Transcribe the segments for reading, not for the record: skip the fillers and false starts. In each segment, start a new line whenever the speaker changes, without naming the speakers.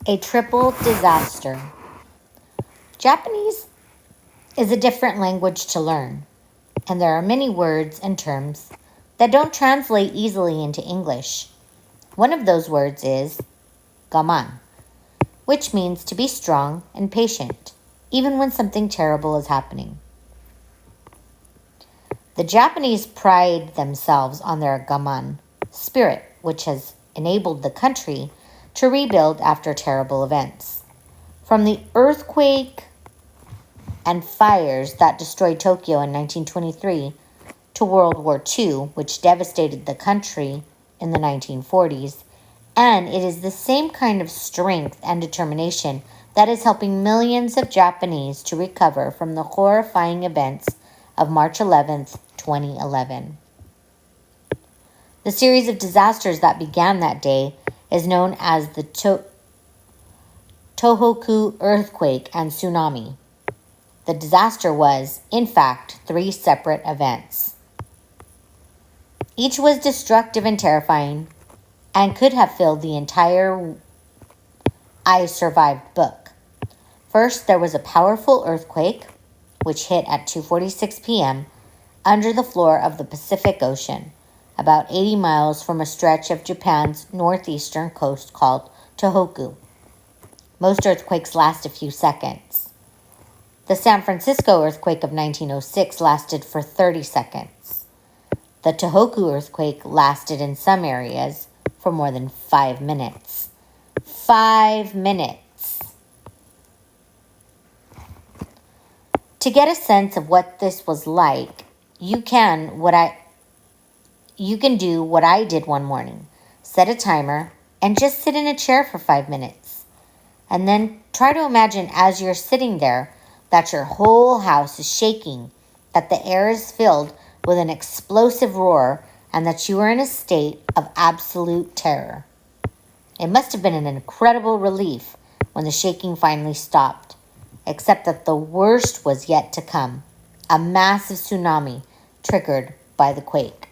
A triple disaster. Japanese is a different language to learn, and there are many words and terms that don't translate easily into English. One of those words is Gaman, which means to be strong and patient, even when something terrible is happening. The Japanese pride themselves on their Gaman spirit, which has enabled the country to rebuild after terrible events. From the earthquake and fires that destroyed Tokyo in 1923 to World War II, which devastated the country in the 1940s, and it is the same kind of strength and determination that is helping millions of Japanese to recover from the horrifying events of March 11th, 2011. The series of disasters that began that day is known as the Tohoku earthquake and tsunami. The disaster was, in fact, 3 separate events. Each was destructive and terrifying and could have filled the entire I Survived book. First, there was a powerful earthquake, which hit at 2:46 p.m. under the floor of the Pacific Ocean, about 80 miles from a stretch of Japan's northeastern coast called Tohoku. Most earthquakes last a few seconds. The San Francisco earthquake of 1906 lasted for 30 seconds. The Tohoku earthquake lasted in some areas for more than 5 minutes. 5 minutes. To get a sense of what this was like, you can do what I did one morning. Set a timer and just sit in a chair for 5 minutes. And then try to imagine as you're sitting there that your whole house is shaking, that the air is filled with an explosive roar, and that you are in a state of absolute terror. It must have been an incredible relief when the shaking finally stopped, except that the worst was yet to come, a massive tsunami triggered by the quake.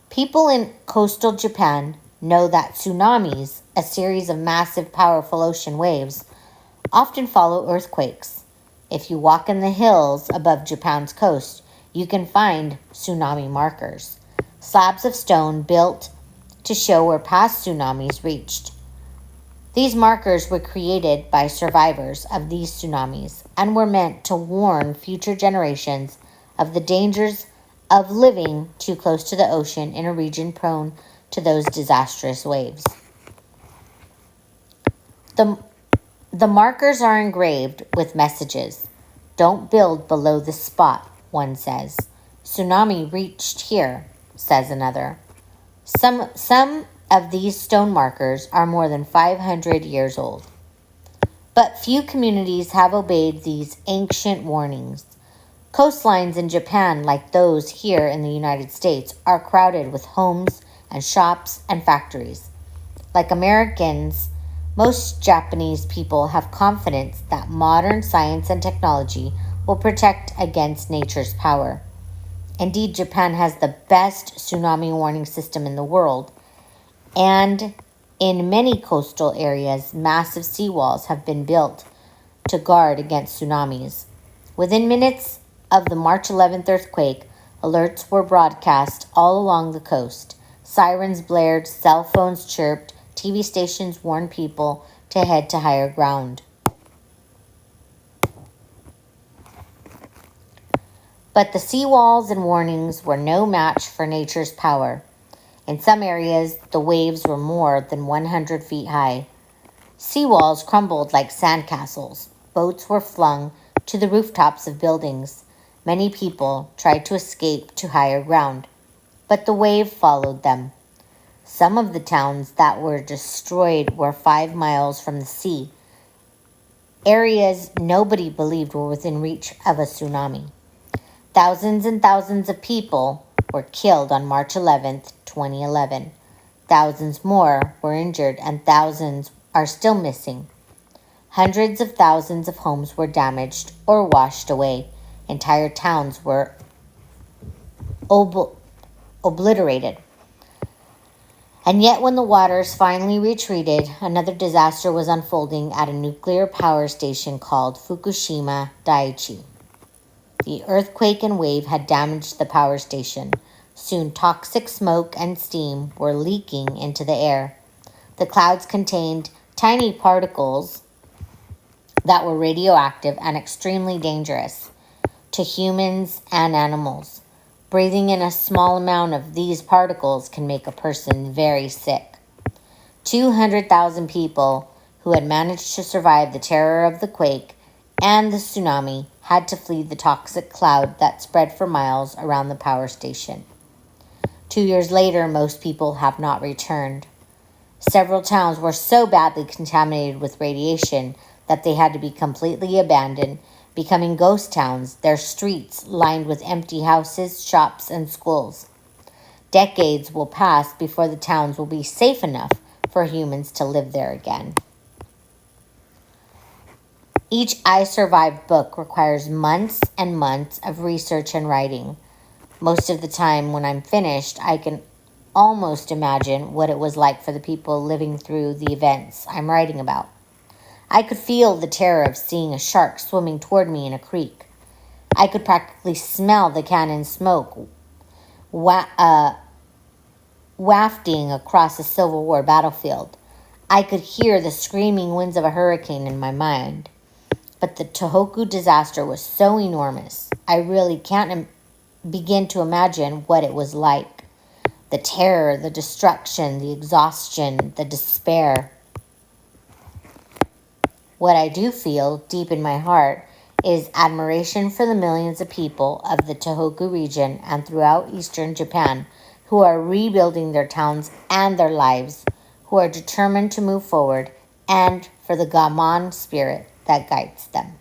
People in coastal Japan know that tsunamis, a series of massive, powerful ocean waves, often follow earthquakes. If you walk in the hills above Japan's coast, you can find tsunami markers, slabs of stone built to show where past tsunamis reached. These markers were created by survivors of these tsunamis and were meant to warn future generations of the dangers of living too close to the ocean in a region prone to those disastrous waves. The markers are engraved with messages. Don't build below this spot, one says. Tsunami reached here, says another. Some of these stone markers are more than 500 years old. But few communities have obeyed these ancient warnings. Coastlines in Japan, like those here in the United States, are crowded with homes and shops and factories. Like Americans, most Japanese people have confidence that modern science and technology will protect against nature's power. Indeed, Japan has the best tsunami warning system in the world, and in many coastal areas, massive seawalls have been built to guard against tsunamis. Within minutes of the March 11th earthquake, alerts were broadcast all along the coast. Sirens blared, cell phones chirped, TV stations warned people to head to higher ground. But the seawalls and warnings were no match for nature's power. In some areas, the waves were more than 100 feet high. Seawalls crumbled like sandcastles. Boats were flung to the rooftops of buildings. Many people tried to escape to higher ground, but the wave followed them. Some of the towns that were destroyed were 5 miles from the sea, areas nobody believed were within reach of a tsunami. Thousands and thousands of people were killed on March 11th, 2011. Thousands more were injured and thousands are still missing. Hundreds of thousands of homes were damaged or washed away. Entire towns were obliterated. And yet, when the waters finally retreated, another disaster was unfolding at a nuclear power station called Fukushima Daiichi. The earthquake and wave had damaged the power station. Soon, toxic smoke and steam were leaking into the air. The clouds contained tiny particles that were radioactive and extremely dangerous to humans and animals. Breathing in a small amount of these particles can make a person very sick. 200,000 people who had managed to survive the terror of the quake and the tsunami had to flee the toxic cloud that spread for miles around the power station. 2 years later, most people have not returned. Several towns were so badly contaminated with radiation that they had to be completely abandoned, becoming ghost towns, their streets lined with empty houses, shops, and schools. Decades will pass before the towns will be safe enough for humans to live there again. Each I Survived book requires months and months of research and writing. Most of the time, when I'm finished, I can almost imagine what it was like for the people living through the events I'm writing about. I could feel the terror of seeing a shark swimming toward me in a creek. I could practically smell the cannon smoke wafting across a Civil War battlefield. I could hear the screaming winds of a hurricane in my mind. But the Tohoku disaster was so enormous, I really can't begin to imagine what it was like. The terror, the destruction, the exhaustion, the despair. What I do feel deep in my heart is admiration for the millions of people of the Tohoku region and throughout eastern Japan who are rebuilding their towns and their lives, who are determined to move forward, and for the Gaman spirit that guides them.